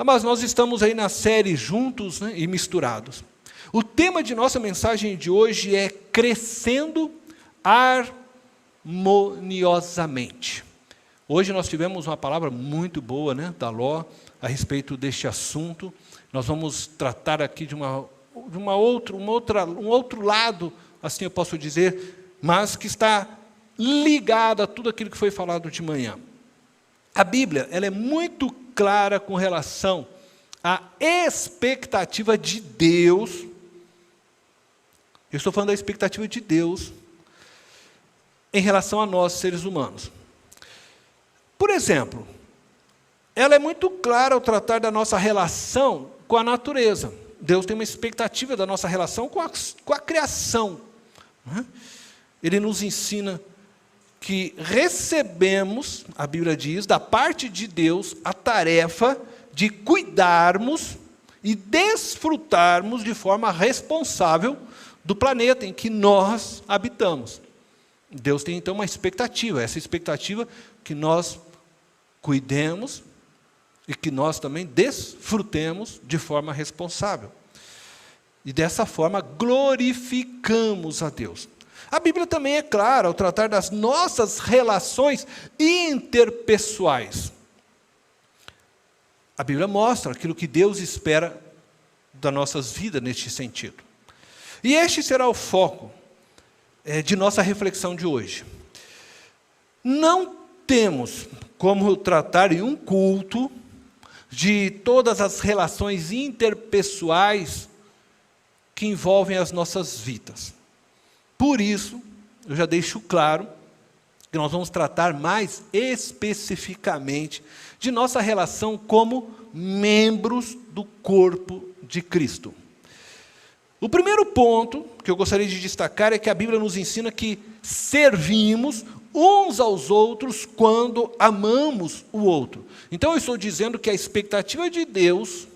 Mas nós estamos aí na série Juntos, né, e Misturados. O tema de nossa mensagem de hoje é Crescendo Harmoniosamente. Hoje nós tivemos uma palavra muito boa, né, da Ló, a respeito deste assunto. Nós vamos tratar aqui de um outro lado, assim eu posso dizer, mas que está ligado a tudo aquilo que foi falado de manhã. A Bíblia, ela é muito clara com relação à expectativa de Deus. Eu estou falando da expectativa de Deus em relação a nós, seres humanos. Por exemplo, ela é muito clara ao tratar da nossa relação com a natureza. Deus tem uma expectativa da nossa relação com a criação. Ele nos ensina que recebemos, a Bíblia diz, da parte de Deus, a tarefa de cuidarmos e desfrutarmos de forma responsável do planeta em que nós habitamos. Deus tem então uma expectativa, essa expectativa que nós cuidemos e que nós também desfrutemos de forma responsável. E dessa forma glorificamos a Deus. A Bíblia também é clara ao tratar das nossas relações interpessoais. A Bíblia mostra aquilo que Deus espera das nossas vidas neste sentido. E este será o foco de nossa reflexão de hoje. Não temos como tratar em um culto de todas as relações interpessoais que envolvem as nossas vidas. Por isso, eu já deixo claro que nós vamos tratar mais especificamente de nossa relação como membros do corpo de Cristo. O primeiro ponto que eu gostaria de destacar é que a Bíblia nos ensina que servimos uns aos outros quando amamos o outro. Então eu estou dizendo que a expectativa de Deus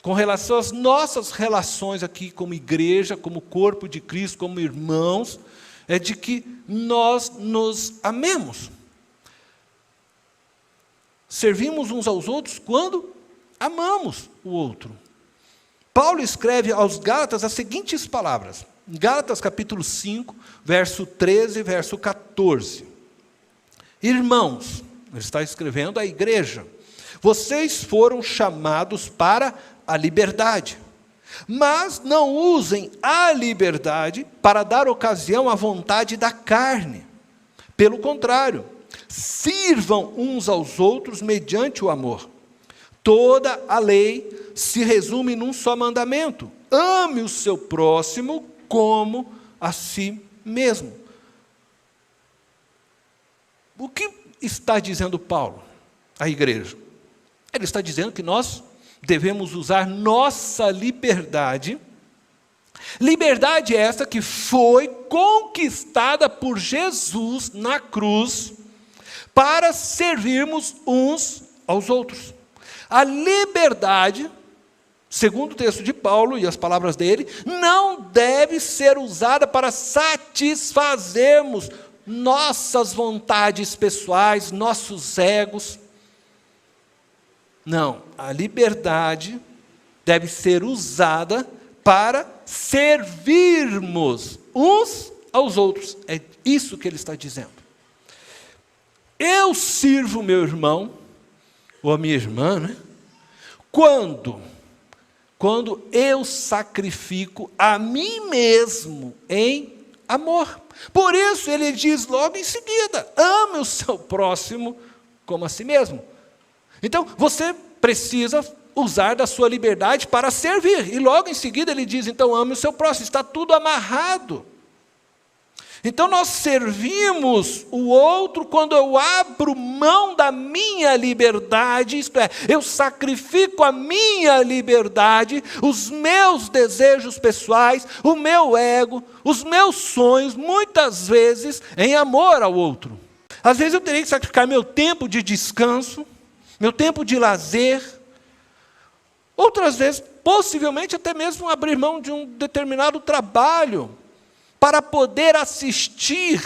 com relação às nossas relações aqui como igreja, como corpo de Cristo, como irmãos, é de que nós nos amemos. Servimos uns aos outros quando amamos o outro. Paulo escreve aos Gálatas as seguintes palavras. Em Gálatas capítulo 5, verso 13 e verso 14. Irmãos, ele está escrevendo à igreja, vocês foram chamados para a liberdade, mas não usem a liberdade para dar ocasião à vontade da carne. Pelo contrário, sirvam uns aos outros mediante o amor. Toda a lei se resume num só mandamento: ame o seu próximo como a si mesmo. O que está dizendo Paulo à igreja? Ele está dizendo que nós devemos usar nossa liberdade, liberdade essa que foi conquistada por Jesus na cruz, para servirmos uns aos outros. A liberdade, segundo o texto de Paulo e as palavras dele, não deve ser usada para satisfazermos nossas vontades pessoais, nossos egos. Não, a liberdade deve ser usada para servirmos uns aos outros. É isso que ele está dizendo. Eu sirvo o meu irmão, ou a minha irmã, né? Quando eu sacrifico a mim mesmo em amor. Por isso ele diz logo em seguida: ame o seu próximo como a si mesmo. Então, você precisa usar da sua liberdade para servir. E logo em seguida ele diz, então, ame o seu próximo. Está tudo amarrado. Então, nós servimos o outro quando eu abro mão da minha liberdade, isto é, eu sacrifico a minha liberdade, os meus desejos pessoais, o meu ego, os meus sonhos, muitas vezes, em amor ao outro. Às vezes eu teria que sacrificar meu tempo de descanso, meu tempo de lazer. Outras vezes, possivelmente, até mesmo abrir mão de um determinado trabalho para poder assistir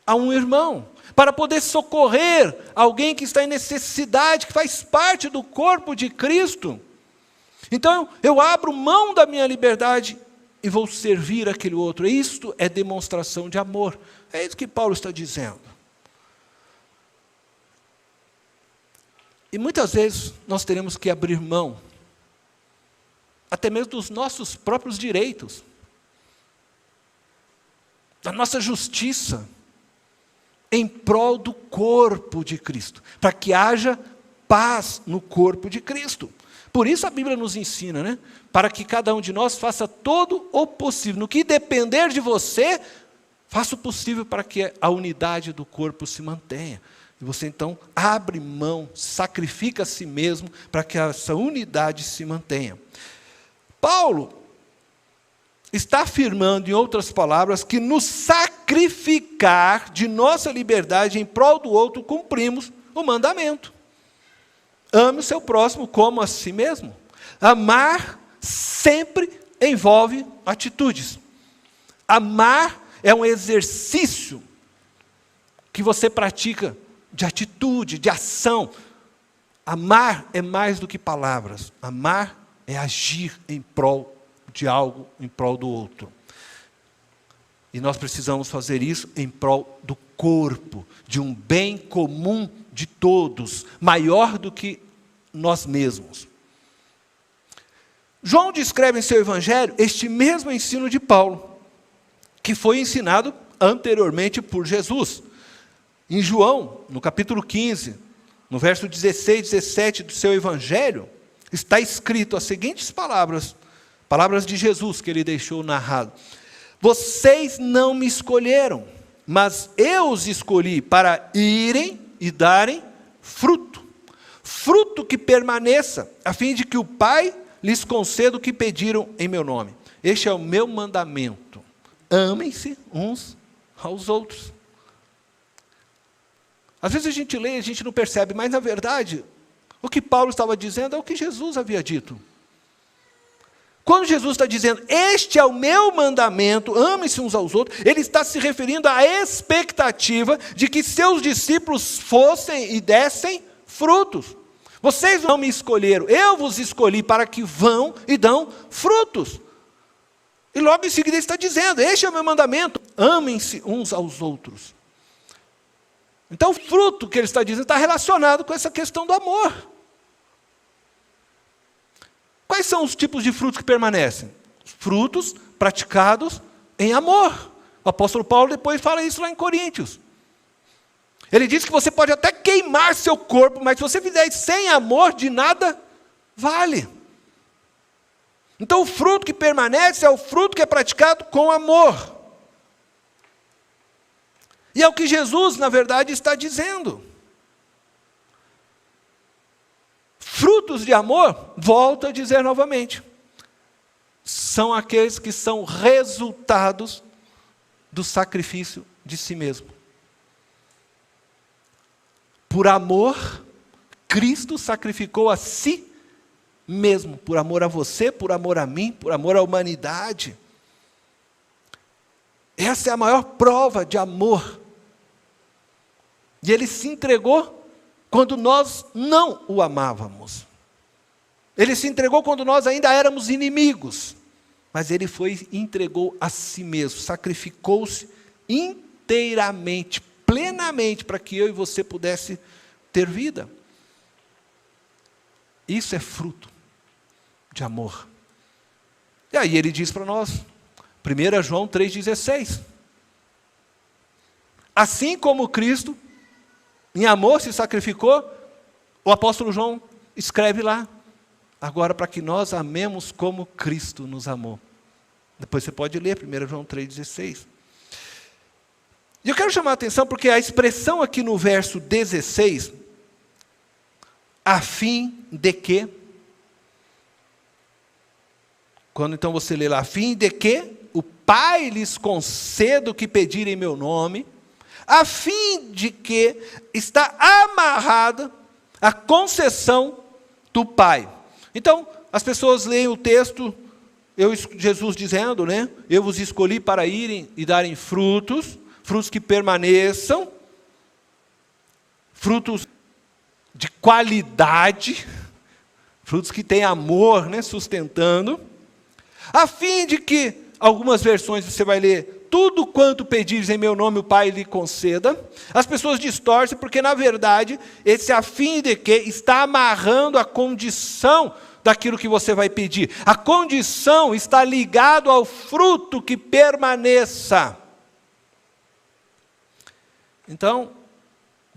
a um irmão. para poder socorrer alguém que está em necessidade, que faz parte do corpo de Cristo. Então, eu abro mão da minha liberdade e vou servir aquele outro. Isto é demonstração de amor. É isso que Paulo está dizendo. E muitas vezes nós teremos que abrir mão, até mesmo dos nossos próprios direitos, da nossa justiça, em prol do corpo de Cristo, para que haja paz no corpo de Cristo. Por isso a Bíblia nos ensina, né? Para que cada um de nós faça todo o possível, no que depender de você, faça o possível para que a unidade do corpo se mantenha. E você então abre mão, sacrifica a si mesmo, para que essa unidade se mantenha. Paulo está afirmando, em outras palavras, que no sacrificar de nossa liberdade em prol do outro, cumprimos o mandamento. Ame o seu próximo como a si mesmo. Amar sempre envolve atitudes. Amar é um exercício que você pratica de atitude, de ação. Amar é mais do que palavras. Amar é agir em prol de algo, em prol do outro. E nós precisamos fazer isso em prol do corpo, de um bem comum de todos, maior do que nós mesmos. João descreve em seu evangelho este mesmo ensino de Paulo, que foi ensinado anteriormente por Jesus. Em João, no capítulo 15, no verso 16 e 17 do seu evangelho, está escrito as seguintes palavras, palavras de Jesus que ele deixou narrado. Vocês não me escolheram, mas eu os escolhi para irem e darem fruto. Fruto que permaneça, a fim de que o Pai lhes conceda o que pediram em meu nome. Este é o meu mandamento. Amem-se uns aos outros. Às vezes a gente lê e a gente não percebe, mas na verdade, o que Paulo estava dizendo é o que Jesus havia dito. Quando Jesus está dizendo, este é o meu mandamento, amem-se uns aos outros, ele está se referindo à expectativa de que seus discípulos fossem e dessem frutos. Vocês não me escolheram, eu vos escolhi para que vão e dão frutos. E logo em seguida ele está dizendo, este é o meu mandamento, amem-se uns aos outros. Então o fruto que ele está dizendo está relacionado com essa questão do amor. Quais são os tipos de frutos que permanecem? Frutos praticados em amor. O apóstolo Paulo depois fala isso lá em Coríntios. Ele diz que você pode até queimar seu corpo, mas se você fizer isso sem amor, de nada vale. Então o fruto que permanece é o fruto que é praticado com amor. E é o que Jesus, na verdade, está dizendo. Frutos de amor, volto a dizer novamente, são aqueles que são resultados do sacrifício de si mesmo. Por amor, Cristo sacrificou a si mesmo, por amor a você, por amor a mim, por amor à humanidade. Essa é a maior prova de amor. E ele se entregou quando nós não o amávamos. Ele se entregou quando nós ainda éramos inimigos. Mas ele foi e entregou a si mesmo, sacrificou-se inteiramente, plenamente, para que eu e você pudesse ter vida. Isso é fruto de amor. E aí ele diz para nós, 1 João 3,16. Assim como Cristo, em amor se sacrificou, o apóstolo João escreve lá, agora para que nós amemos como Cristo nos amou. Depois você pode ler 1 João 3,16. E eu quero chamar a atenção porque a expressão aqui no verso 16, a fim de que, quando então você lê lá, a fim de que o Pai lhes conceda o que pedirem em meu nome, a fim de que está amarrada a concessão do Pai. Então, as pessoas leem o texto, Jesus dizendo, né? Eu vos escolhi para irem e darem frutos, frutos que permaneçam. frutos de qualidade, frutos que têm amor, né, sustentando, a fim de que, algumas versões você vai ler, tudo quanto pedires em meu nome o Pai lhe conceda. As pessoas distorcem porque, na verdade, esse a fim de que está amarrando a condição daquilo que você vai pedir. A condição está ligada ao fruto que permaneça. Então,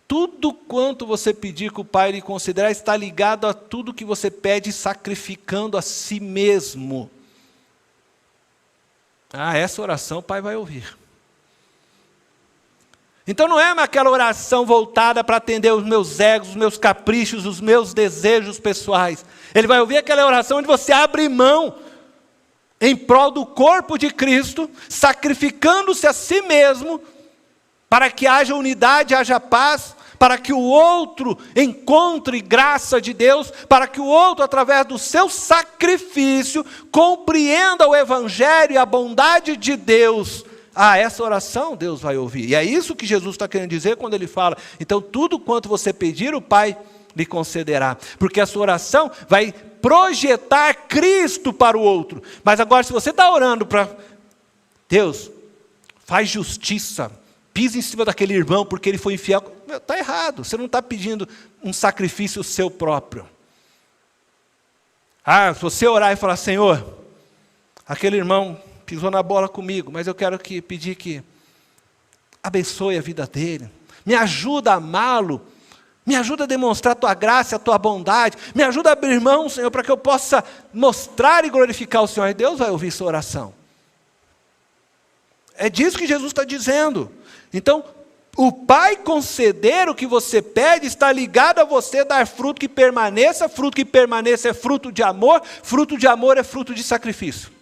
tudo quanto você pedir que o Pai lhe concederá está ligado a tudo que você pede, sacrificando a si mesmo. Essa oração o Pai vai ouvir. Então não é aquela oração voltada para atender os meus egos, os meus caprichos, os meus desejos pessoais. Ele vai ouvir aquela oração onde você abre mão em prol do corpo de Cristo, sacrificando-se a si mesmo, para que haja unidade, haja paz, para que o outro encontre graça de Deus, para que o outro, através do seu sacrifício, compreenda o Evangelho e a bondade de Deus. Essa oração Deus vai ouvir. E é isso que Jesus está querendo dizer quando Ele fala, então tudo quanto você pedir, o Pai lhe concederá. Porque a sua oração vai projetar Cristo para o outro. Mas agora, se você está orando para Deus, faz justiça, pisa em cima daquele irmão porque ele foi infiel, está errado. Você não está pedindo um sacrifício seu próprio. Se você orar e falar, Senhor, aquele irmão pisou na bola comigo, mas eu quero pedir que abençoe a vida dele, me ajuda a amá-lo, me ajuda a demonstrar a tua graça, a tua bondade, me ajuda a abrir mão, Senhor, para que eu possa mostrar e glorificar o Senhor. E Deus vai ouvir sua oração. É disso que Jesus está dizendo. Então, o Pai conceder o que você pede está ligado a você dar fruto que permaneça é fruto de amor é fruto de sacrifício.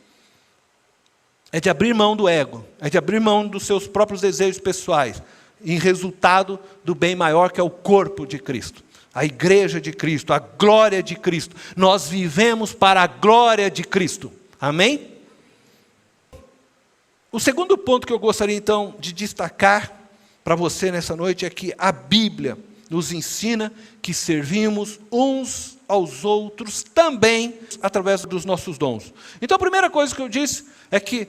É de abrir mão do ego, é de abrir mão dos seus próprios desejos pessoais, em resultado do bem maior que é o corpo de Cristo, a igreja de Cristo, a glória de Cristo. Nós vivemos para a glória de Cristo. Amém? O segundo ponto que eu gostaria então de destacar para você nessa noite é que a Bíblia nos ensina que servimos uns aos outros também através dos nossos dons. Então a primeira coisa que eu disse é que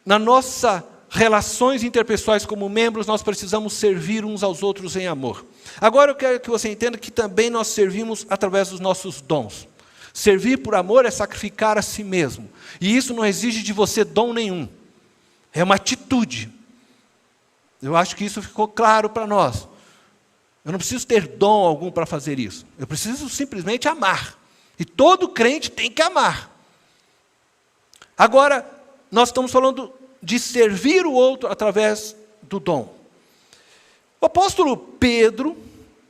nas nossas relações interpessoais como membros nós precisamos servir uns aos outros em amor. Agora eu quero que você entenda que também nós servimos através dos nossos dons. Servir por amor é sacrificar a si mesmo. E isso não exige de você dom nenhum. É uma atitude. Eu acho que isso ficou claro para nós. Eu não preciso ter dom algum para fazer isso. Eu preciso simplesmente amar. E todo crente tem que amar. Agora, nós estamos falando de servir o outro através do dom. O apóstolo Pedro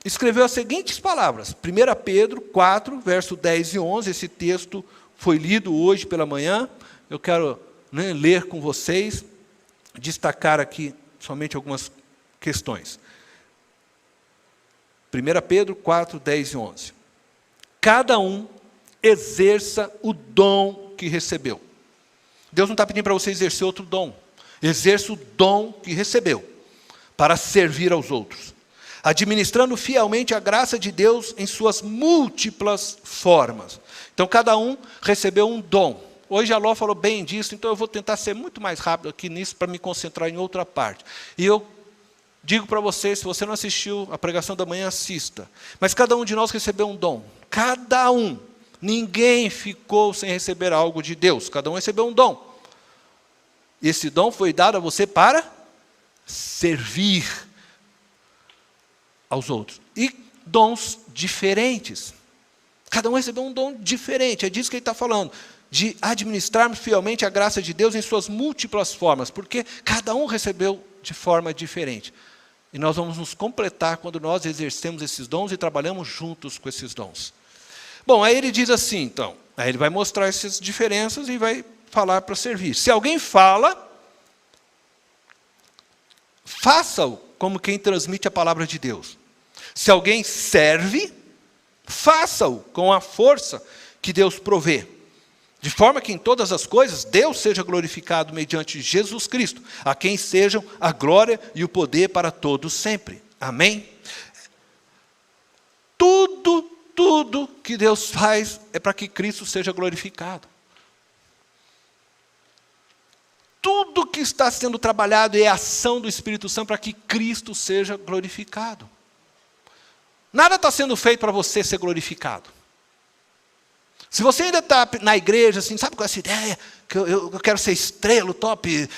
escreveu as seguintes palavras. 1 Pedro 4, verso 10 e 11. Esse texto foi lido hoje pela manhã. Eu quero ler com vocês, destacar aqui somente algumas questões. 1 Pedro 4, 10 e 11. Cada um exerça o dom que recebeu. Deus não está pedindo para você exercer outro dom. Exerça o dom que recebeu para servir aos outros, administrando fielmente a graça de Deus em suas múltiplas formas. Então, cada um recebeu um dom. Hoje a Ló falou bem disso, então eu vou tentar ser muito mais rápido aqui nisso para me concentrar em outra parte. E eu digo para você, se você não assistiu a pregação da manhã, assista. Mas cada um de nós recebeu um dom. Cada um. Ninguém ficou sem receber algo de Deus. Cada um recebeu um dom. Esse dom foi dado a você para servir aos outros. E dons diferentes. Cada um recebeu um dom diferente. É disso que ele está falando. De administrarmos fielmente a graça de Deus em suas múltiplas formas. Porque cada um recebeu de forma diferente. E nós vamos nos completar quando nós exercemos esses dons e trabalhamos juntos com esses dons. Bom, aí ele diz assim, então. Aí ele vai mostrar essas diferenças e vai falar para servir. Se alguém fala, faça-o como quem transmite a palavra de Deus. Se alguém serve, faça-o com a força que Deus provê. De forma que em todas as coisas Deus seja glorificado mediante Jesus Cristo, a quem sejam a glória e o poder para todos sempre. Amém? tudo que Deus faz é para que Cristo seja glorificado. Tudo que está sendo trabalhado é a ação do Espírito Santo para que Cristo seja glorificado. Nada está sendo feito para você ser glorificado. Se você ainda está na igreja, assim, sabe com essa ideia, que eu quero ser estrela, top,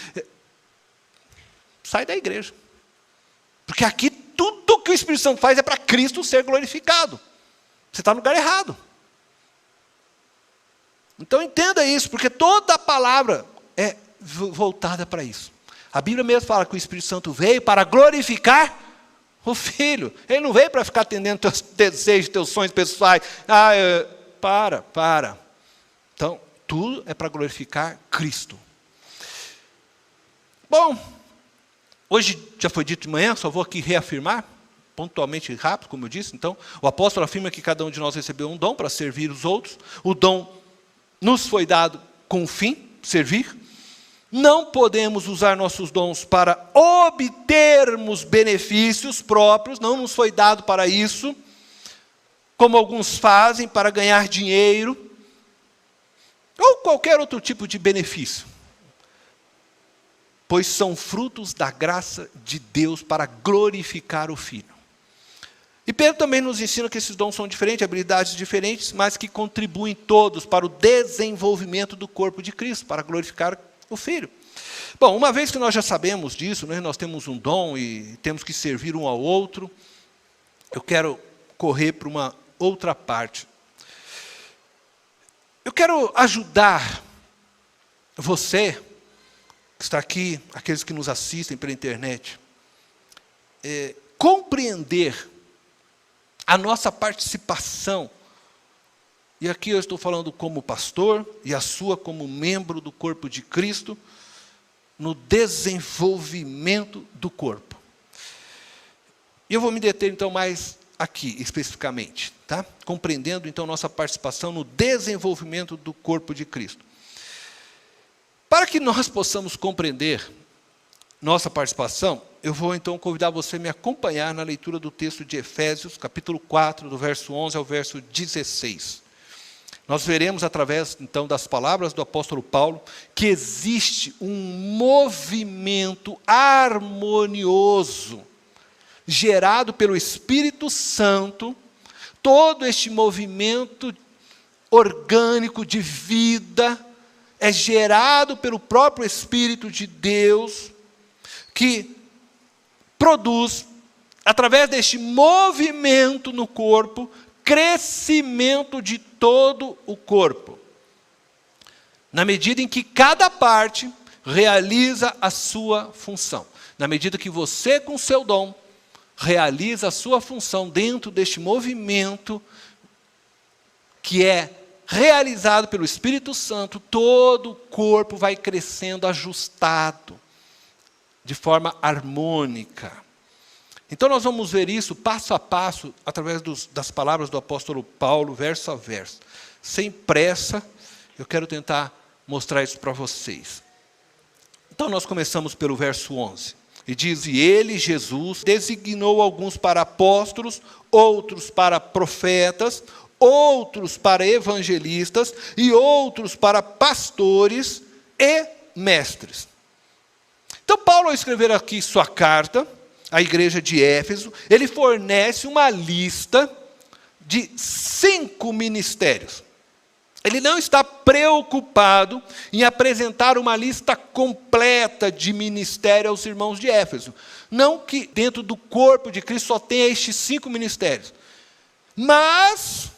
sai da igreja. Porque aqui tudo que o Espírito Santo faz é para Cristo ser glorificado. Você está no lugar errado. Então entenda isso, porque toda a palavra é voltada para isso. A Bíblia mesmo fala que o Espírito Santo veio para glorificar o Filho. Ele não veio para ficar atendendo teus desejos, teus sonhos pessoais. Para. Então, tudo é para glorificar Cristo. Bom, hoje já foi dito de manhã, só vou aqui reafirmar, pontualmente rápido, como eu disse. Então, o apóstolo afirma que cada um de nós recebeu um dom para servir os outros. O dom nos foi dado com o fim, servir. Não podemos usar nossos dons para obtermos benefícios próprios, não nos foi dado para isso, como alguns fazem para ganhar dinheiro, ou qualquer outro tipo de benefício. Pois são frutos da graça de Deus para glorificar o Filho. E Pedro também nos ensina que esses dons são diferentes, habilidades diferentes, mas que contribuem todos para o desenvolvimento do corpo de Cristo, para glorificar o Filho. Bom, uma vez que nós já sabemos disso, né, nós temos um dom e temos que servir um ao outro, eu quero correr para uma outra parte. Eu quero ajudar você, que está aqui, aqueles que nos assistem pela internet, compreender a nossa participação, e aqui eu estou falando como pastor, e a sua como membro do corpo de Cristo, no desenvolvimento do corpo. E eu vou me deter então mais aqui, especificamente, tá? Compreendendo então nossa participação no desenvolvimento do corpo de Cristo. Para que nós possamos compreender nossa participação, eu vou então convidar você a me acompanhar na leitura do texto de Efésios, capítulo 4, do verso 11 ao verso 16. Nós veremos, através, então, das palavras do apóstolo Paulo, que existe um movimento harmonioso, gerado pelo Espírito Santo, todo este movimento orgânico de vida, é gerado pelo próprio Espírito de Deus, que produz, através deste movimento no corpo, crescimento de todo o corpo, na medida em que cada parte realiza a sua função. Na medida que você, com o seu dom, realiza a sua função dentro deste movimento que é realizado pelo Espírito Santo, todo o corpo vai crescendo ajustado, de forma harmônica. Então nós vamos ver isso passo a passo, através das palavras do apóstolo Paulo, verso a verso. Sem pressa, eu quero tentar mostrar isso para vocês. Então nós começamos pelo verso 11. E diz: e ele, Jesus, designou alguns para apóstolos, outros para profetas, outros para evangelistas, e outros para pastores e mestres. Então Paulo, ao escrever aqui sua carta à igreja de Éfeso, ele fornece uma lista de 5 ministérios. Ele não está preocupado em apresentar uma lista completa de ministério aos irmãos de Éfeso. Não que dentro do corpo de Cristo só tenha estes 5 ministérios. Mas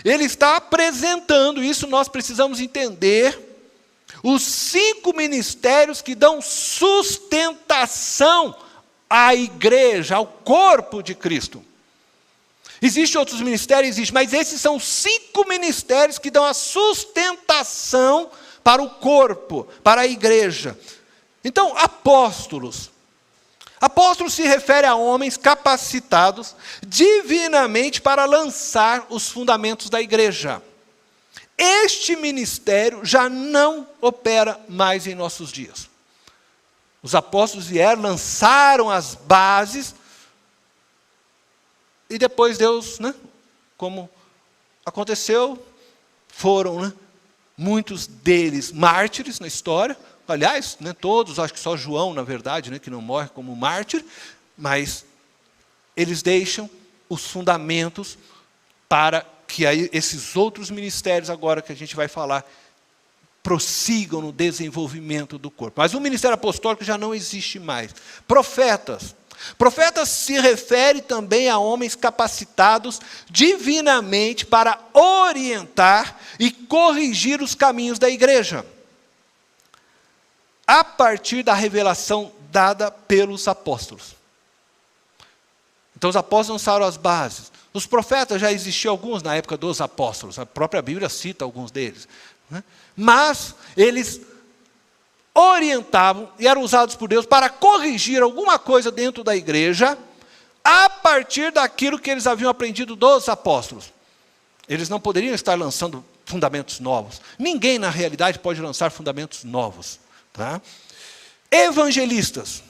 ele está apresentando, isso nós precisamos entender, os 5 ministérios que dão sustentação à igreja, ao corpo de Cristo. Existem outros ministérios, mas esses são 5 ministérios que dão a sustentação para o corpo, para a igreja. Então, apóstolos. Apóstolos se refere a homens capacitados divinamente para lançar os fundamentos da igreja. Este ministério já não opera mais em nossos dias. Os apóstolos vieram, lançaram as bases, e depois Deus, como aconteceu, foram, né, muitos deles mártires na história. Aliás, né, todos, acho que só João, na verdade, né, que não morre como mártir, mas eles deixam os fundamentos para que aí esses outros ministérios agora que a gente vai falar prossigam no desenvolvimento do corpo. Mas o ministério apostólico já não existe mais. Profetas. Profetas se refere também a homens capacitados divinamente para orientar e corrigir os caminhos da igreja, a partir da revelação dada pelos apóstolos. Então os apóstolos lançaram as bases. Os profetas já existiam alguns na época dos apóstolos, a própria Bíblia cita alguns deles, né? Mas eles orientavam e eram usados por Deus para corrigir alguma coisa dentro da igreja, a partir daquilo que eles haviam aprendido dos apóstolos. Eles não poderiam estar lançando fundamentos novos. Ninguém, na realidade, pode lançar fundamentos novos. Tá? Evangelistas.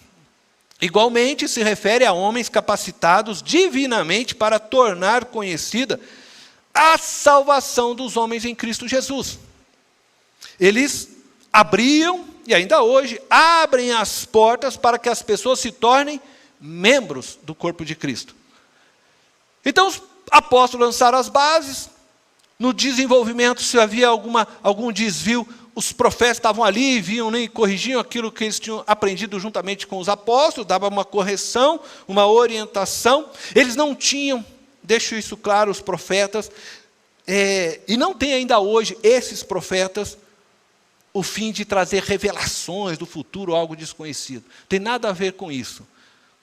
Igualmente se refere a homens capacitados divinamente para tornar conhecida a salvação dos homens em Cristo Jesus. Eles abriam, e ainda hoje, abrem as portas para que as pessoas se tornem membros do corpo de Cristo. Então os apóstolos lançaram as bases. No desenvolvimento, se havia algum desvio, os profetas estavam ali e viam, né, e corrigiam aquilo que eles tinham aprendido juntamente com os apóstolos, dava uma correção, uma orientação. Eles não tinham, deixo isso claro, os profetas, e não tem ainda hoje esses profetas, o fim de trazer revelações do futuro, algo desconhecido. Tem nada a ver com isso.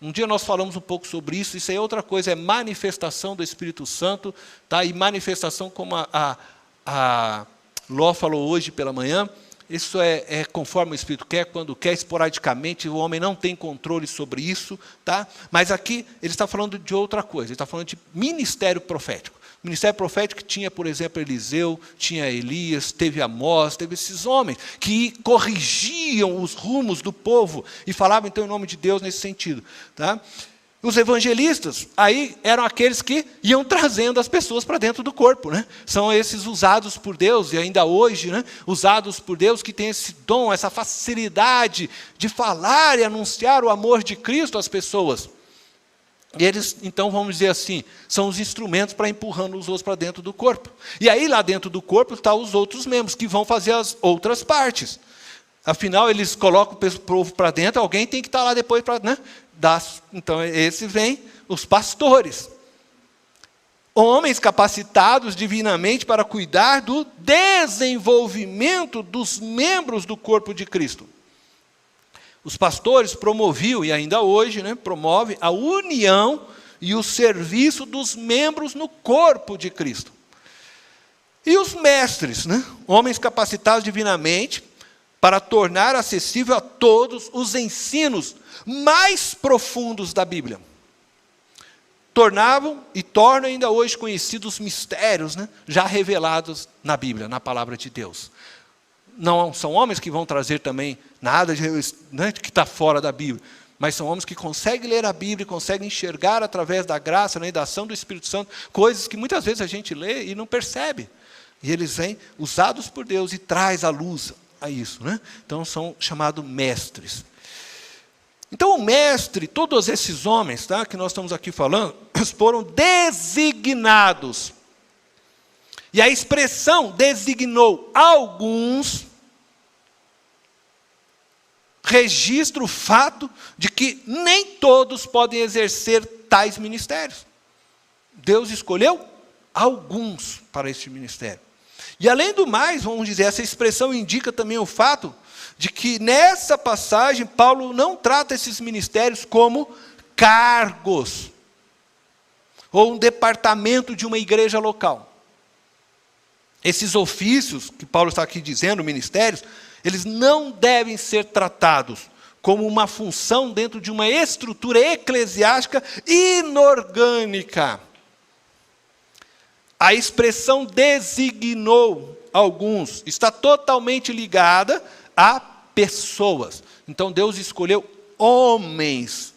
Um dia nós falamos um pouco sobre isso, isso é outra coisa, é manifestação do Espírito Santo, tá? E manifestação como a Ló falou hoje pela manhã, isso é conforme o Espírito quer, quando quer, esporadicamente, o homem não tem controle sobre isso, tá? Mas aqui ele está falando de outra coisa, ele está falando de ministério profético. O ministério profético que tinha, por exemplo, Eliseu, tinha Elias, teve Amós, teve esses homens que corrigiam os rumos do povo e falavam então em nome de Deus nesse sentido. Tá? Os evangelistas, aí eram aqueles que iam trazendo as pessoas para dentro do corpo. Né? São esses usados por Deus, e ainda hoje, né, usados por Deus, que têm esse dom, essa facilidade de falar e anunciar o amor de Cristo às pessoas. E eles, então, vamos dizer assim, são os instrumentos para empurrando os outros para dentro do corpo. E aí, lá dentro do corpo, estão os outros membros, que vão fazer as outras partes. Afinal, eles colocam o povo para dentro, alguém tem que estar lá depois para, né, dar. Então, esse vem os pastores. Homens capacitados divinamente para cuidar do desenvolvimento dos membros do corpo de Cristo. Os pastores promoviam, e ainda hoje, né, promove a união e o serviço dos membros no corpo de Cristo. E os mestres, né, homens capacitados divinamente para tornar acessível a todos os ensinos mais profundos da Bíblia. Tornavam e tornam ainda hoje conhecidos os mistérios, né, já revelados na Bíblia, na palavra de Deus. Não são homens que vão trazer também nada de, né, que está fora da Bíblia, mas são homens que conseguem ler a Bíblia, conseguem enxergar através da graça, né, e da ação do Espírito Santo, coisas que muitas vezes a gente lê e não percebe. E eles vêm usados por Deus e traz a luz a isso. Né? Então são chamados mestres. Então o mestre, todos esses homens, tá, que nós estamos aqui falando, foram designados. E a expressão designou alguns, registra o fato de que nem todos podem exercer tais ministérios. Deus escolheu alguns para este ministério. E além do mais, vamos dizer, essa expressão indica também o fato de que nessa passagem Paulo não trata esses ministérios como cargos ou um departamento de uma igreja local. Esses ofícios que Paulo está aqui dizendo, ministérios, eles não devem ser tratados como uma função dentro de uma estrutura eclesiástica inorgânica. A expressão designou alguns está totalmente ligada a pessoas. Então Deus escolheu homens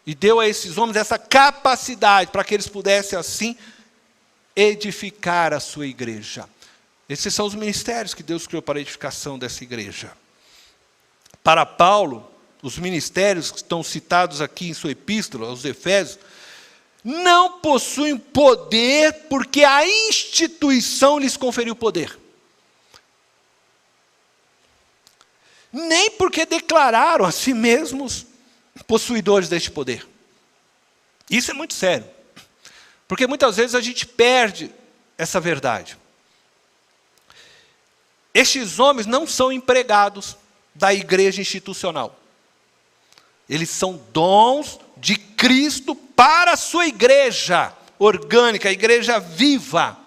e deu a esses homens essa capacidade para que eles pudessem assim edificar a sua igreja. Esses são os ministérios que Deus criou para a edificação dessa igreja. Para Paulo, os ministérios que estão citados aqui em sua epístola aos Efésios, não possuem poder porque a instituição lhes conferiu poder. Nem porque declararam a si mesmos possuidores deste poder. Isso é muito sério. Porque muitas vezes a gente perde essa verdade. Estes homens não são empregados da igreja institucional. Eles são dons de Cristo para a sua igreja orgânica, a igreja viva.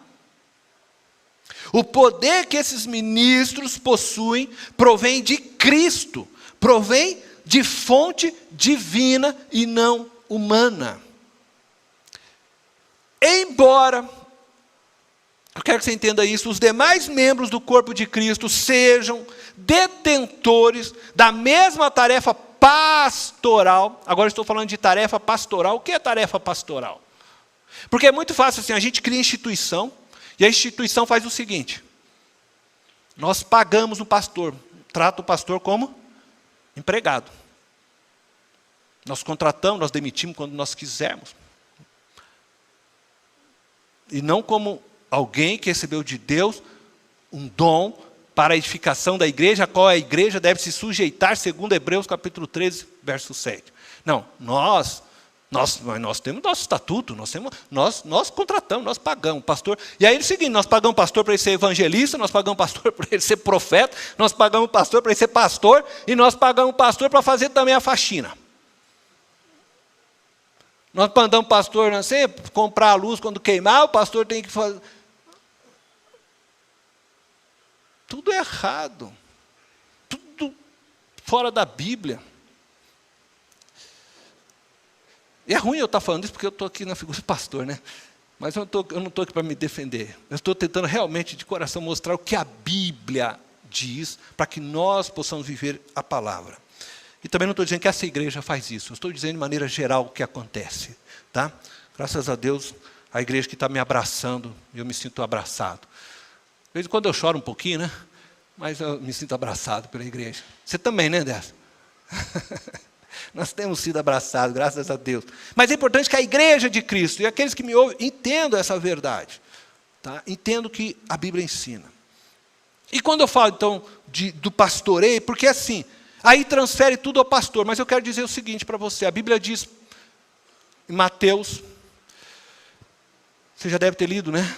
O poder que esses ministros possuem provém de Cristo, provém de fonte divina e não humana. Embora, eu quero que você entenda isso, os demais membros do corpo de Cristo sejam detentores da mesma tarefa pastoral. Agora estou falando de tarefa pastoral. O que é tarefa pastoral? Porque é muito fácil assim, a gente cria instituição, e a instituição faz o seguinte: nós pagamos o pastor, trata o pastor como empregado. Nós contratamos, nós demitimos quando nós quisermos. E não como alguém que recebeu de Deus um dom para a edificação da igreja, a qual a igreja deve se sujeitar, segundo Hebreus capítulo 13, verso 7. Não, nós temos nosso estatuto, nós contratamos, nós pagamos pastor. E aí é o seguinte, nós pagamos pastor para ele ser evangelista, nós pagamos pastor para ele ser profeta, nós pagamos pastor para ele ser pastor, e nós pagamos pastor para fazer também a faxina. Nós mandamos pastor, não sei, comprar a luz quando queimar, o pastor tem que fazer. Tudo errado. Tudo fora da Bíblia. E é ruim eu estar falando isso porque eu estou aqui na figura do pastor, né? Mas eu não estou aqui para me defender. Eu estou tentando realmente de coração mostrar o que a Bíblia diz para que nós possamos viver a palavra. E também não estou dizendo que essa igreja faz isso. Eu estou dizendo de maneira geral o que acontece. Tá? Graças a Deus, a igreja que está me abraçando, eu me sinto abraçado. De vez em quando eu choro um pouquinho, né? Mas eu me sinto abraçado pela igreja. Você também, né, Décio? Nós temos sido abraçados, graças a Deus. Mas é importante que a igreja de Cristo, e aqueles que me ouvem, entendam essa verdade. Tá? Entendam o que a Bíblia ensina. E quando eu falo, então, do pastoreio, porque assim, aí transfere tudo ao pastor. Mas eu quero dizer o seguinte para você. A Bíblia diz, em Mateus, você já deve ter lido, né?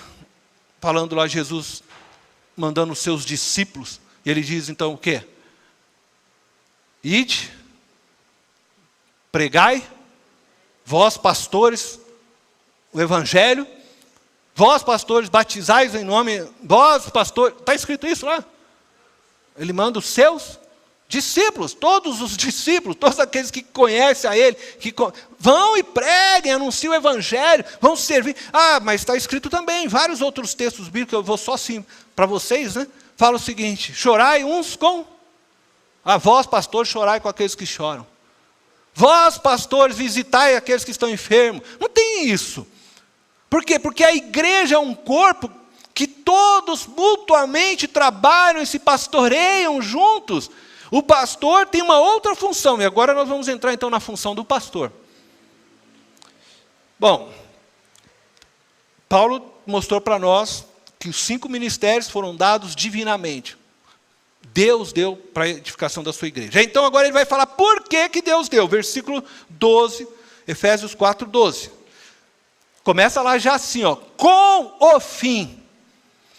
Falando lá, Jesus mandando os seus discípulos. E ele diz, então, o quê? Ide, pregai, vós pastores, o evangelho, vós pastores batizais em nome, vós pastores, está escrito isso lá? Ele manda os seus discípulos, todos os discípulos, todos aqueles que conhecem a Ele, vão e preguem, anunciem o evangelho, vão servir. Ah, mas está escrito também em vários outros textos bíblicos, eu vou só assim para vocês, né? Fala o seguinte: chorai uns com a vós, pastores, chorai com aqueles que choram. Vós, pastores, visitai aqueles que estão enfermos. Não tem isso. Por quê? Porque a igreja é um corpo que todos mutuamente trabalham e se pastoreiam juntos. O pastor tem uma outra função, e agora nós vamos entrar então na função do pastor. Bom, Paulo mostrou para nós que os 5 ministérios foram dados divinamente. Deus deu para a edificação da sua igreja. Então agora ele vai falar por que Deus deu. Versículo 12, Efésios 4, 12. Começa lá já assim, ó, com o fim.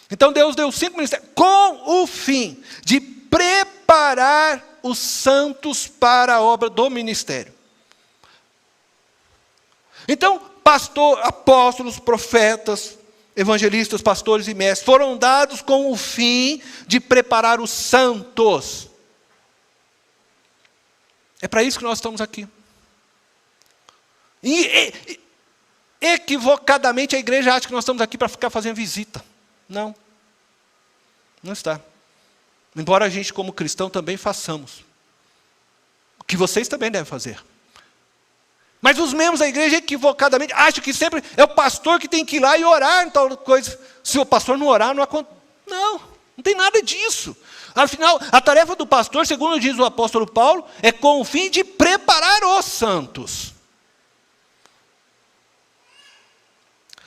Então Deus deu 5 ministérios com o fim de preparar os santos para a obra do ministério. Então, pastor, apóstolos, profetas, evangelistas, pastores e mestres foram dados com o fim de preparar os santos. É para isso que nós estamos aqui. E equivocadamente a igreja acha que nós estamos aqui para ficar fazendo visita. Não. Não está. Embora a gente, como cristão, também façamos. O que vocês também devem fazer. Mas os membros da igreja, equivocadamente, acham que sempre é o pastor que tem que ir lá e orar em tal coisa. Se o pastor não orar, não acontece. Não tem nada disso. Afinal, a tarefa do pastor, segundo diz o apóstolo Paulo, é com o fim de preparar os santos.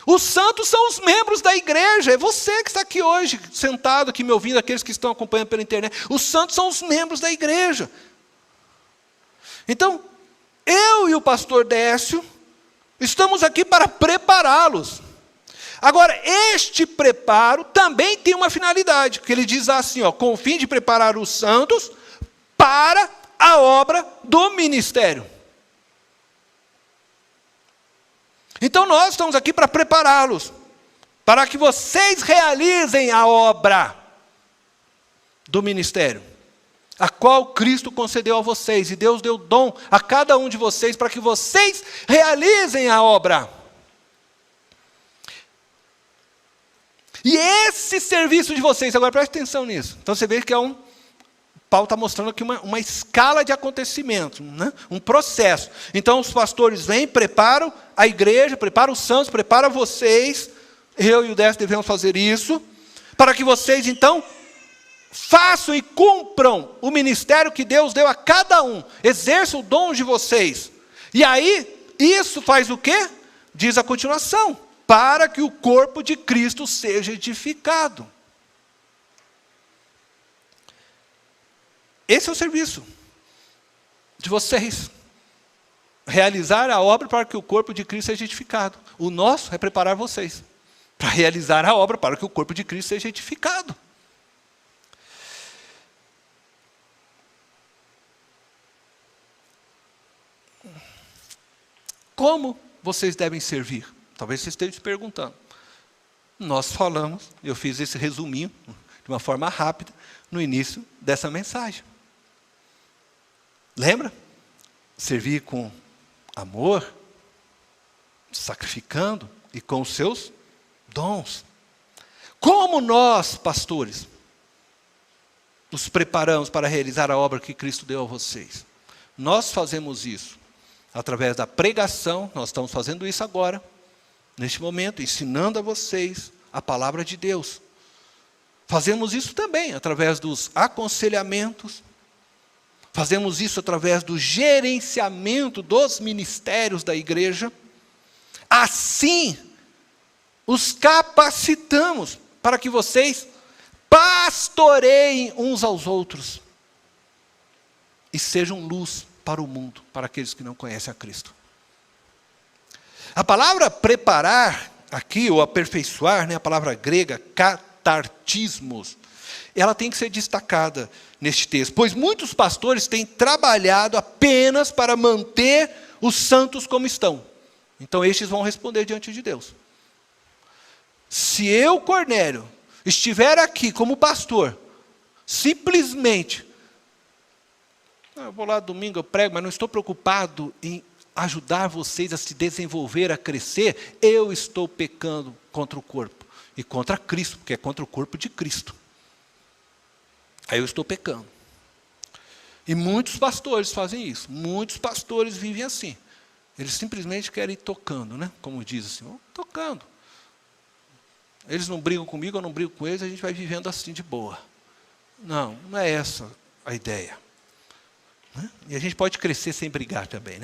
Os santos são os membros da igreja. É você que está aqui hoje, sentado aqui me ouvindo, aqueles que estão acompanhando pela internet. Os santos são os membros da igreja. Então, eu e o pastor Décio estamos aqui para prepará-los. Agora, este preparo também tem uma finalidade, que ele diz assim, com o fim de preparar os santos para a obra do ministério. Então nós estamos aqui para prepará-los, para que vocês realizem a obra do ministério, a qual Cristo concedeu a vocês, e Deus deu dom a cada um de vocês, para que vocês realizem a obra. E esse serviço de vocês, agora preste atenção nisso, então você vê que Paulo está mostrando aqui uma escala de acontecimento, né? Um processo. Então os pastores vêm, preparam a igreja, preparam os santos, preparam vocês, eu e o Décio devemos fazer isso, para que vocês então façam e cumpram o ministério que Deus deu a cada um, exerçam o dom de vocês. E aí, isso faz o quê? Diz a continuação, para que o corpo de Cristo seja edificado. Esse é o serviço de vocês. Realizar a obra para que o corpo de Cristo seja edificado. O nosso é preparar vocês para realizar a obra para que o corpo de Cristo seja edificado. Como vocês devem servir? Talvez vocês estejam se perguntando. Nós falamos, eu fiz esse resuminho de uma forma rápida no início dessa mensagem. Lembra? Servir com amor, sacrificando e com os seus dons. Como nós, pastores, nos preparamos para realizar a obra que Cristo deu a vocês? Nós fazemos isso através da pregação, nós estamos fazendo isso agora, neste momento, ensinando a vocês a palavra de Deus. Fazemos isso também através dos aconselhamentos, fazemos isso através do gerenciamento dos ministérios da igreja. Assim, os capacitamos para que vocês pastoreiem uns aos outros e sejam luz para o mundo, para aqueles que não conhecem a Cristo. A palavra preparar aqui, ou aperfeiçoar, a palavra grega katartismos, ela tem que ser destacada neste texto, pois muitos pastores têm trabalhado apenas para manter os santos como estão. Então estes vão responder diante de Deus. Se eu, Cornélio, estiver aqui como pastor, simplesmente, eu vou lá domingo, eu prego, mas não estou preocupado em ajudar vocês a se desenvolver, a crescer, eu estou pecando contra o corpo e contra Cristo, porque é contra o corpo de Cristo. Aí eu estou pecando. E muitos pastores fazem isso. Muitos pastores vivem assim. Eles simplesmente querem ir tocando, como diz assim, tocando. Eles não brigam comigo, eu não brigo com eles, a gente vai vivendo assim de boa. Não é essa a ideia. E a gente pode crescer sem brigar também,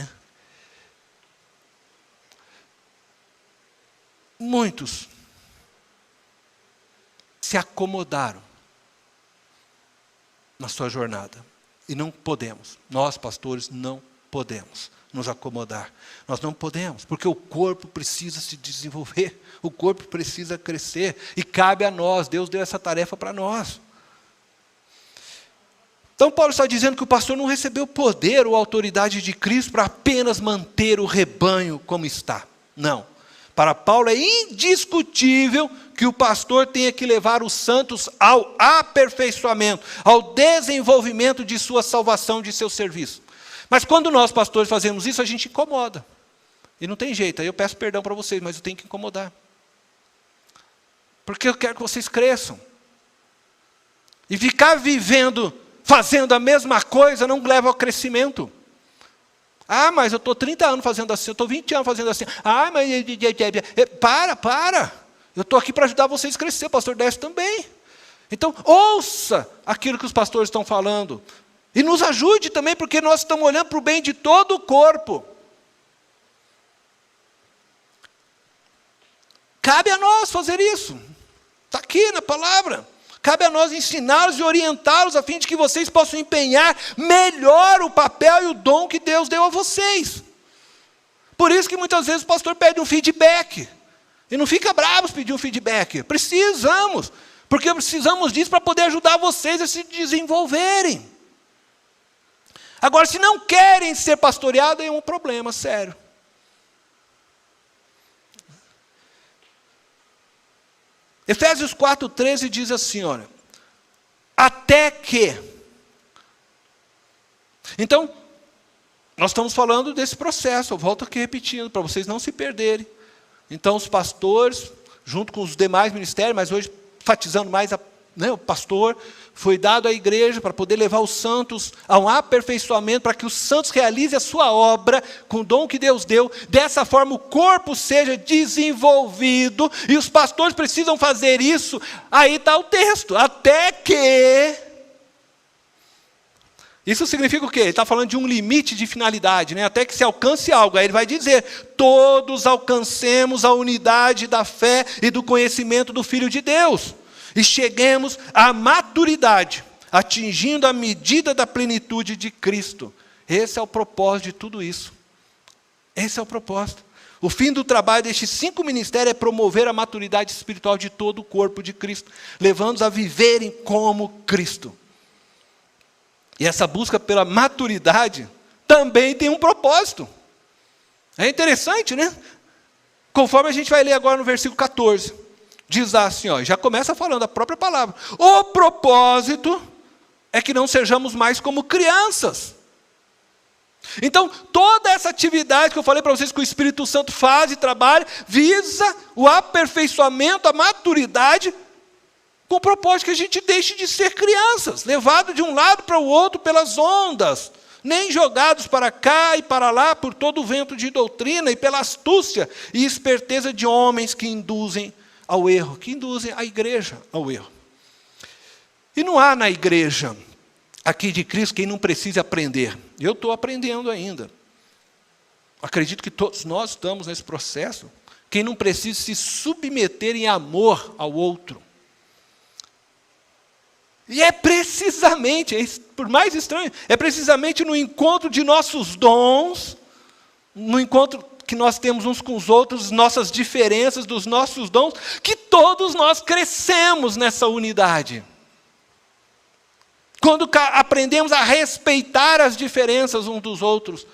Muitos se acomodaram na sua jornada. E não podemos, nós pastores não podemos nos acomodar. Nós não podemos, porque o corpo precisa se desenvolver, o corpo precisa crescer, e cabe a nós, Deus deu essa tarefa para nós. Então Paulo está dizendo que o pastor não recebeu poder ou autoridade de Cristo para apenas manter o rebanho como está. Não. Para Paulo é indiscutível que o pastor tenha que levar os santos ao aperfeiçoamento, ao desenvolvimento de sua salvação, de seu serviço. Mas quando nós, pastores, fazemos isso, a gente incomoda. E não tem jeito, aí eu peço perdão para vocês, mas eu tenho que incomodar. Porque eu quero que vocês cresçam. E ficar vivendo, fazendo a mesma coisa, não leva ao crescimento. Ah, mas eu estou 30 anos fazendo assim, eu estou 20 anos fazendo assim. Ah, mas... Para. Eu estou aqui para ajudar vocês a crescer, o pastor Décio também. Então, ouça aquilo que os pastores estão falando. E nos ajude também, porque nós estamos olhando para o bem de todo o corpo. Cabe a nós fazer isso. Está aqui na palavra. Cabe a nós ensiná-los e orientá-los a fim de que vocês possam empenhar melhor o papel e o dom que Deus deu a vocês. Por isso que muitas vezes o pastor pede um feedback. E não fica bravo se pedir um feedback. Precisamos. Porque precisamos disso para poder ajudar vocês a se desenvolverem. Agora, se não querem ser pastoreados, é um problema sério. Efésios 4,13 diz assim, olha, até que. Então, nós estamos falando desse processo, eu volto aqui repetindo, para vocês não se perderem. Então, os pastores, junto com os demais ministérios, mas hoje enfatizando mais o pastor, foi dado à igreja para poder levar os santos a um aperfeiçoamento, para que os santos realizem a sua obra com o dom que Deus deu. Dessa forma o corpo seja desenvolvido, e os pastores precisam fazer isso. Aí está o texto, até que... Isso significa o quê? Ele está falando de um limite de finalidade, né? Até que se alcance algo. Aí ele vai dizer, todos alcancemos a unidade da fé e do conhecimento do Filho de Deus. E cheguemos à maturidade, atingindo a medida da plenitude de Cristo. Esse é o propósito de tudo isso. Esse é o propósito. O fim do trabalho destes 5 ministérios é promover a maturidade espiritual de todo o corpo de Cristo, levando-os a viverem como Cristo. E essa busca pela maturidade também tem um propósito. É interessante, né? Conforme a gente vai ler agora no versículo 14. Diz assim, ó, já começa falando a própria palavra. O propósito é que não sejamos mais como crianças. Então, toda essa atividade que eu falei para vocês que o Espírito Santo faz e trabalha, visa o aperfeiçoamento, a maturidade, com o propósito que a gente deixe de ser crianças, levado de um lado para o outro pelas ondas, nem jogados para cá e para lá por todo o vento de doutrina e pela astúcia e esperteza de homens que induzem ao erro, que induzem a igreja ao erro. E não há na igreja aqui de Cristo quem não precise aprender. Eu estou aprendendo ainda. Acredito que todos nós estamos nesse processo. Quem não precisa se submeter em amor ao outro. E é precisamente, por mais estranho, é precisamente no encontro de nossos dons, no encontro que nós temos uns com os outros, nossas diferenças, dos nossos dons, que todos nós crescemos nessa unidade. Quando aprendemos a respeitar as diferenças uns dos outros,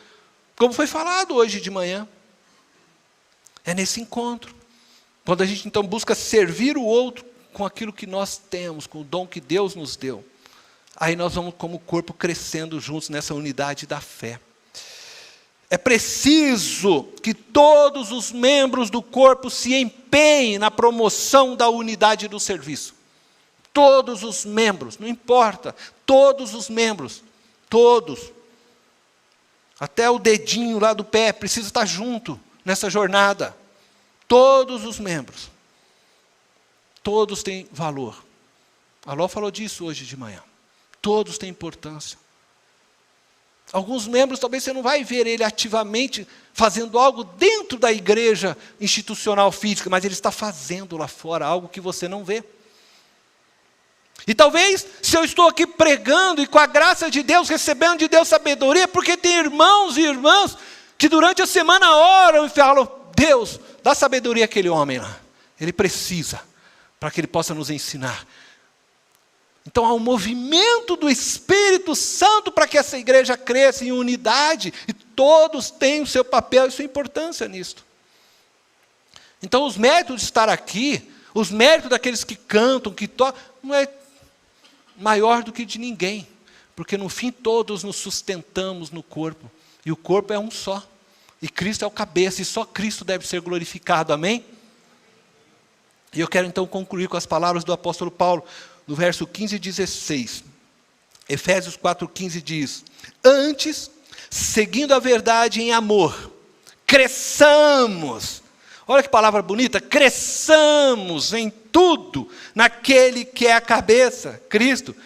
como foi falado hoje de manhã. É nesse encontro. Quando a gente então busca servir o outro com aquilo que nós temos, com o dom que Deus nos deu. Aí nós vamos como corpo crescendo juntos nessa unidade da fé. É preciso que todos os membros do corpo se empenhem na promoção da unidade do serviço. Todos os membros, não importa, todos os membros, todos. Até o dedinho lá do pé precisa estar junto nessa jornada. Todos os membros. Todos têm valor. A Ló falou disso hoje de manhã. Todos têm importância. Alguns membros, talvez você não vai ver ele ativamente fazendo algo dentro da igreja institucional física, mas ele está fazendo lá fora algo que você não vê. E talvez, se eu estou aqui pregando e com a graça de Deus, recebendo de Deus sabedoria, porque tem irmãos e irmãs que durante a semana oram e falam, Deus, dá sabedoria àquele homem lá. Ele precisa, para que ele possa nos ensinar. Então há um movimento do Espírito Santo para que essa igreja cresça em unidade, e todos têm o seu papel e sua importância nisto. Então os méritos de estar aqui, os méritos daqueles que cantam, que tocam, não é maior do que de ninguém, porque no fim todos nos sustentamos no corpo, e o corpo é um só, e Cristo é o cabeça, e só Cristo deve ser glorificado, amém? E eu quero então concluir com as palavras do apóstolo Paulo, no verso 15 e 16. Efésios 4,15 diz, antes, seguindo a verdade em amor, cresçamos. Olha que palavra bonita, cresçamos em tudo naquele que é a cabeça, Cristo.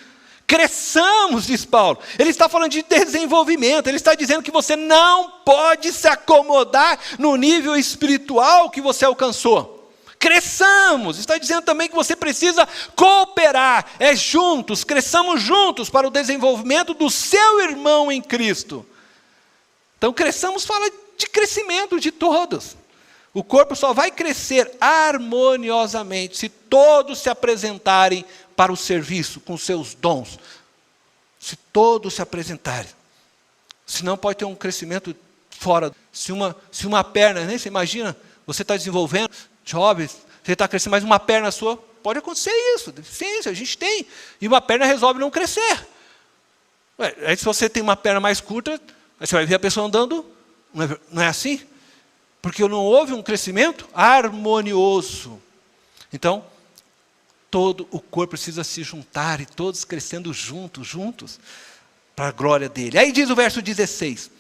Cresçamos, diz Paulo. Ele está falando de desenvolvimento, ele está dizendo que você não pode se acomodar no nível espiritual que você alcançou. Cresçamos, está dizendo também que você precisa cooperar, juntos, cresçamos juntos para o desenvolvimento do seu irmão em Cristo. Então cresçamos fala de crescimento de todos. O corpo só vai crescer harmoniosamente se todos se apresentarem para o serviço com seus dons. Se todos se apresentarem. Senão pode ter um crescimento fora. Se uma perna, né, você imagina, você está desenvolvendo, jovens, você está crescendo mais uma perna sua, pode acontecer isso, deficiência, a gente tem. E uma perna resolve não crescer. Aí se você tem uma perna mais curta, você vai ver a pessoa andando, não é assim? Porque não houve um crescimento harmonioso. Então, todo o corpo precisa se juntar e todos crescendo juntos, para a glória dele. Aí diz o verso 16,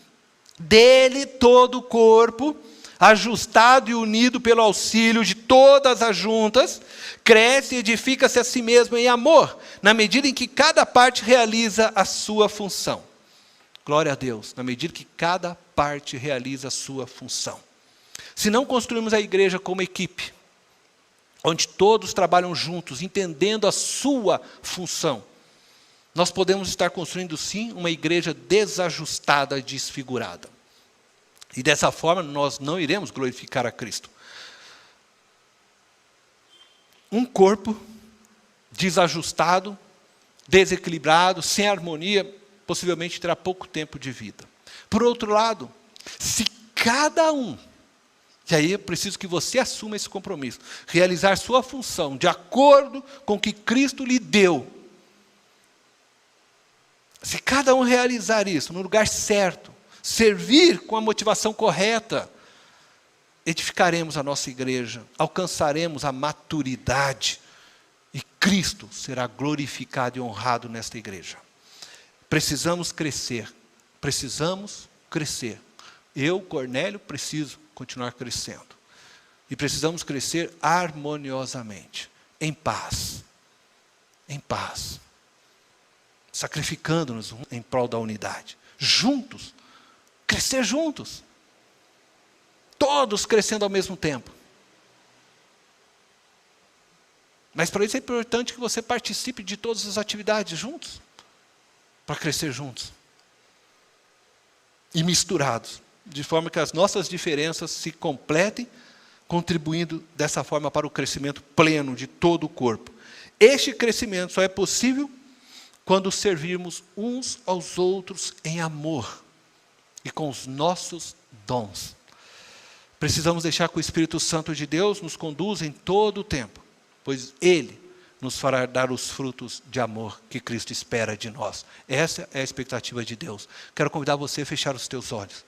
dele todo o corpo, ajustado e unido pelo auxílio de todas as juntas, cresce e edifica-se a si mesmo em amor, na medida em que cada parte realiza a sua função. Glória a Deus, na medida que cada parte realiza a sua função. Se não construímos a igreja como equipe, onde todos trabalham juntos, entendendo a sua função, nós podemos estar construindo sim uma igreja desajustada, desfigurada. E dessa forma nós não iremos glorificar a Cristo. Um corpo desajustado, desequilibrado, sem harmonia, possivelmente terá pouco tempo de vida. Por outro lado, se cada um, e aí eu preciso que você assuma esse compromisso, realizar sua função de acordo com o que Cristo lhe deu. Se cada um realizar isso no lugar certo, servir com a motivação correta, edificaremos a nossa igreja, alcançaremos a maturidade e Cristo será glorificado e honrado nesta igreja. Precisamos crescer. Eu, Cornélio, preciso continuar crescendo. E precisamos crescer harmoniosamente, em paz. Em paz. Sacrificando-nos em prol da unidade. Juntos. Crescer juntos. Todos crescendo ao mesmo tempo. Mas para isso é importante que você participe de todas as atividades juntos. Para crescer juntos. E misturados. De forma que as nossas diferenças se completem, contribuindo dessa forma para o crescimento pleno de todo o corpo. Este crescimento só é possível quando servirmos uns aos outros em amor e com os nossos dons. Precisamos deixar que o Espírito Santo de Deus nos conduza em todo o tempo, pois Ele nos fará dar os frutos de amor que Cristo espera de nós. Essa é a expectativa de Deus. Quero convidar você a fechar os teus olhos.